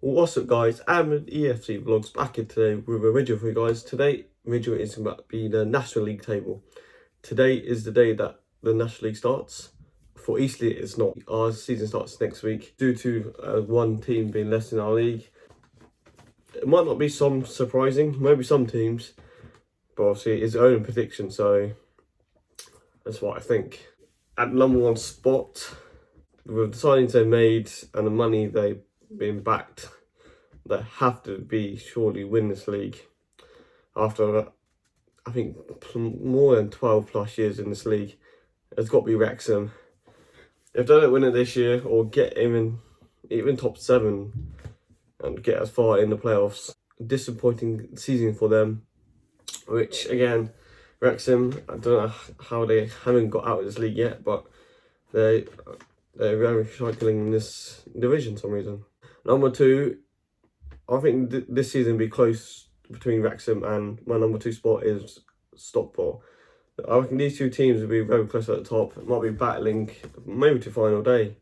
What's up guys, I'm EFC Vlogs back in today with a video for you guys. Today video is about to be the National League table. Today is the day that the National League starts. For Eastleigh it's not. Our season starts next week due to one team being less in our league. It might not be some surprising, maybe some teams, but obviously it's own prediction, so that's what I think. At number one spot, with the signings they made and the money they've been backed, they have to be surely win this league after I think more than 12 plus years in this league. It's got to be Wrexham. If they don't win it this year or get even top 7 and get as far in the playoffs, disappointing season for them. Which again, Wrexham, I don't know how they haven't got out of this league yet, but they're very struggling in this division for some reason. Number 2, I think this season will be close between Wrexham, and my number 2 spot is Stockport. I reckon these two teams will be very close at the top. It might be battling maybe to final day,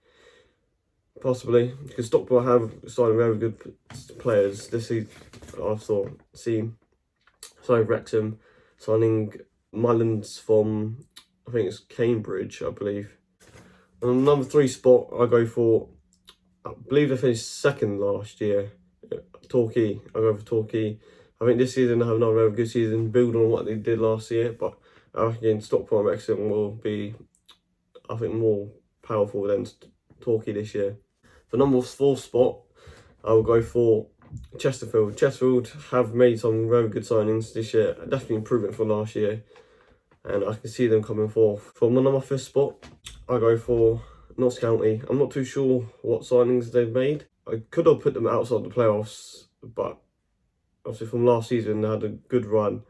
possibly, because Stockport have signed very good players this season. I've seen Wrexham signing Mullins from, I think it's Cambridge, I believe. And number 3 spot I go for, I believe they finished second last year, Torquay. I go for Torquay. I think this season they have another very good season, build on what they did last year, but I reckon Stockport and Wrexham will be, I think, more powerful than Torquay this year. For number 4 spot, I will go for Chesterfield. Chesterfield have made some very good signings this year, definitely improvement from last year, and I can see them coming forth. For my number 5 spot, I go for Notts County. I'm not too sure what signings they've made. I could have put them outside the playoffs, but obviously from last season they had a good run.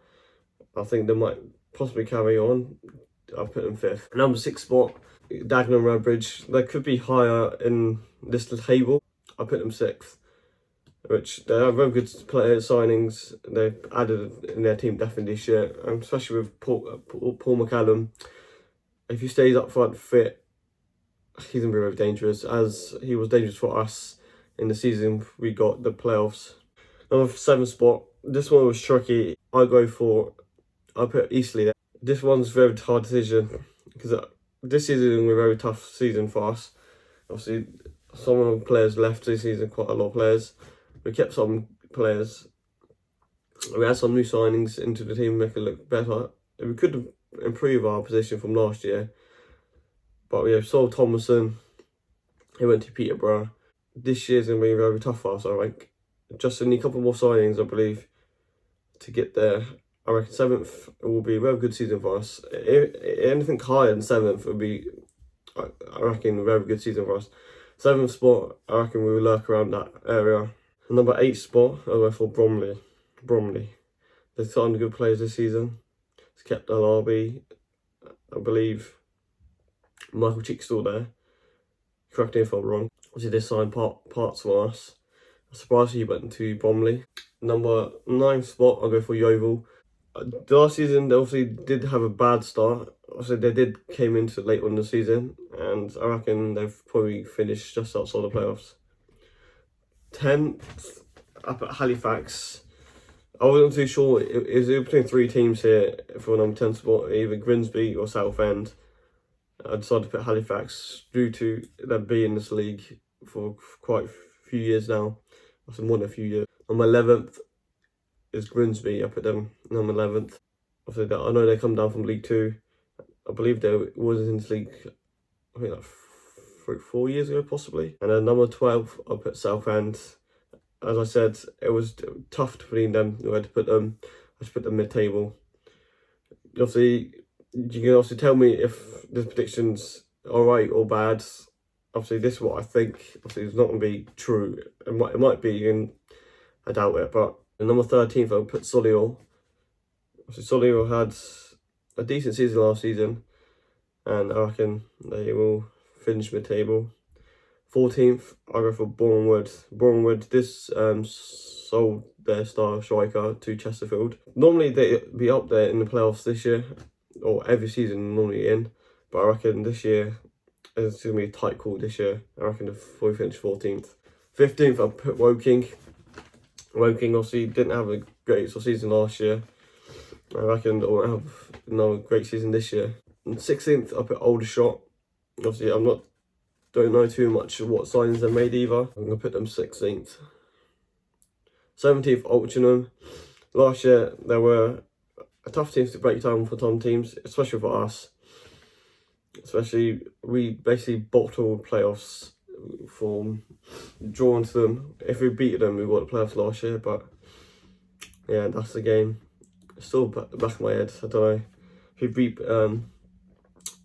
I think they might possibly carry on. I'll put them 5th. Number 6 spot, Dagenham Redbridge. They could be higher in this table. I put them 6th, which they have very good player signings. They've added in their team definitely this year, and especially with Paul McCallum. If he stays up front fit, he's going to be very dangerous, as he was dangerous for us in the season we got the playoffs. Number 7 spot, this one was tricky. I put Eastleigh there. This one's a very hard decision because this season was a very tough season for us. Obviously, some of the players left this season, quite a lot of players. We kept some players. We had some new signings into the team, make it look better. We could improve our position from last year, but we have sold Thomason. He went to Peterborough. This year's going to be very tough for us, I think. Just need a couple more signings, I believe, to get there. I reckon 7th will be a very good season for us. Anything higher than 7th would be, I reckon, a very good season for us. 7th spot, I reckon we will lurk around that area. Number 8 spot, I'll go for Bromley. They've signed good players this season. It's kept LRB. I believe Michael Cheek's still there. Correct me if I'm wrong. Obviously, they signed parts for us. I'm surprised he went to Bromley. Number 9 spot, I'll go for Yeovil. Last season, they obviously did have a bad start. Obviously, they came into late on the season, and I reckon they've probably finished just outside the playoffs. 10th, up at Halifax. I wasn't too sure. It was between 3 teams here for number 10 spot, either Grimsby or Southend. I decided to put Halifax due to them being in this league for quite a few years now. That's more than a few years. Number 11th is Grimsby. I put them number 11th. Obviously, I know they come down from League 2. I believe they was in this league, I think like 4 years ago possibly. And then number 12, I put Southend. As I said, it was tough to put them where to put them. I just put them mid-table. Obviously, you can also tell me if this prediction's alright or bad. Obviously, this is what I think. Obviously, it's not going to be true. It might be, and I doubt it. But at number 13th, I'll put Solihull. Obviously, Solihull had a decent season last season, and I reckon they will finish mid-table. 14th, I'll go for Bournemouth. This sold their star striker to Chesterfield. Normally, they'd be up there in the playoffs this year, or every season normally in, but I reckon this year it's going to be a tight call this year. I reckon they'll probably finish 14th. 15th, I put Woking. Woking obviously didn't have a great season last year. I reckon they'll have another great season this year. And 16th, I put Aldershot. Obviously, don't know too much of what signings they made either. I'm going to put them 16th. 17th, Altrincham. Last year, there were a tough teams to break down for some teams, especially for us. Especially, we basically bottled playoffs from drawing to them. If we beat them, we got the playoffs last year, but yeah, that's the game. It's still back of my head. I don't know. If we beat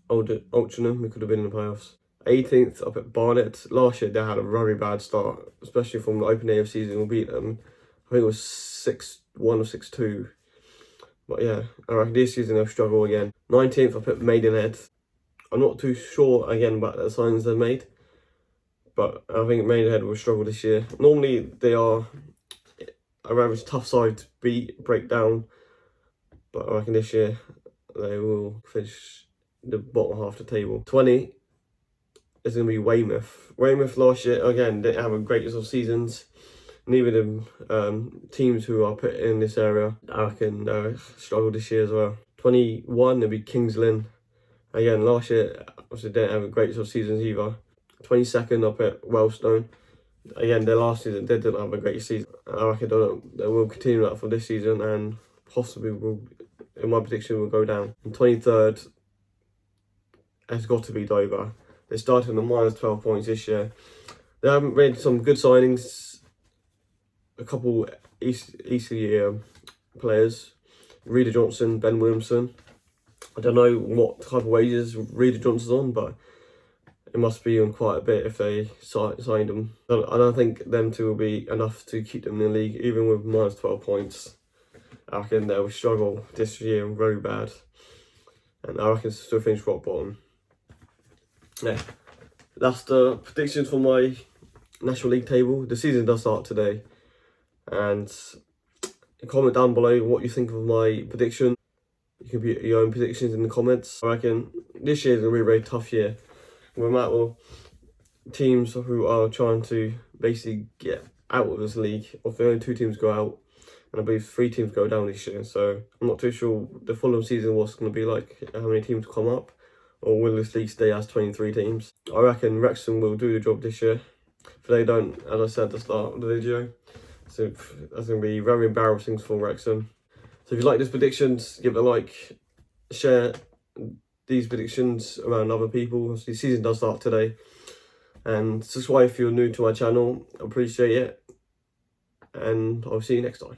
Altrincham, we could have been in the playoffs. 18th, up at Barnet. Last year, they had a very bad start, especially from the open day of season. We beat them. I think it was 6-1 or 6-2. But yeah, I reckon this season they'll struggle again. 19th, I put Maidenhead. I'm not too sure again about the signings they made, but I think Maidenhead will struggle this year. Normally, they are a rather tough side to break down, but I reckon this year they will finish the bottom half of the table. 20 is going to be Weymouth. Weymouth last year, again, didn't have a great of seasons. Neither the teams who are put in this area, I reckon, struggle this year as well. 21, it'll be Kings Lynn. Again, last year, obviously didn't have a great of seasons either. 22nd, up at Wellstone. Again, their last season, they didn't have a great season. I reckon they will continue that for this season and possibly will, in my prediction, will go down. And 23rd has got to be Dover. They started on the minus 12 points this year. They haven't made some good signings. A couple Easter players, Reader Johnson, Ben Williamson. I don't know what type of wages Reader Johnson's on, but it must be on quite a bit if they signed him. I don't think them two will be enough to keep them in the league, even with minus 12 points. I reckon they'll struggle this year very bad, and I reckon still finish rock bottom. Yeah, that's the predictions for my National League table. The season does start today. And comment down below what you think of my prediction. You can put your own predictions in the comments. I reckon this year is going to be a very tough year. We're met with teams who are trying to basically get out of this league. Or if only 2 teams go out, and I believe 3 teams go down this year. So I'm not too sure the Fulham season what's going to be like, how many teams come up, or will this league stay as 23 teams. I reckon Wrexham will do the job this year. If they don't, as I said at the start of the video, so that's going to be very embarrassing for Wrexham. So if you like these predictions, give it a like, share these predictions around other people. The season does start today. And subscribe if you're new to my channel. I appreciate it. And I'll see you next time.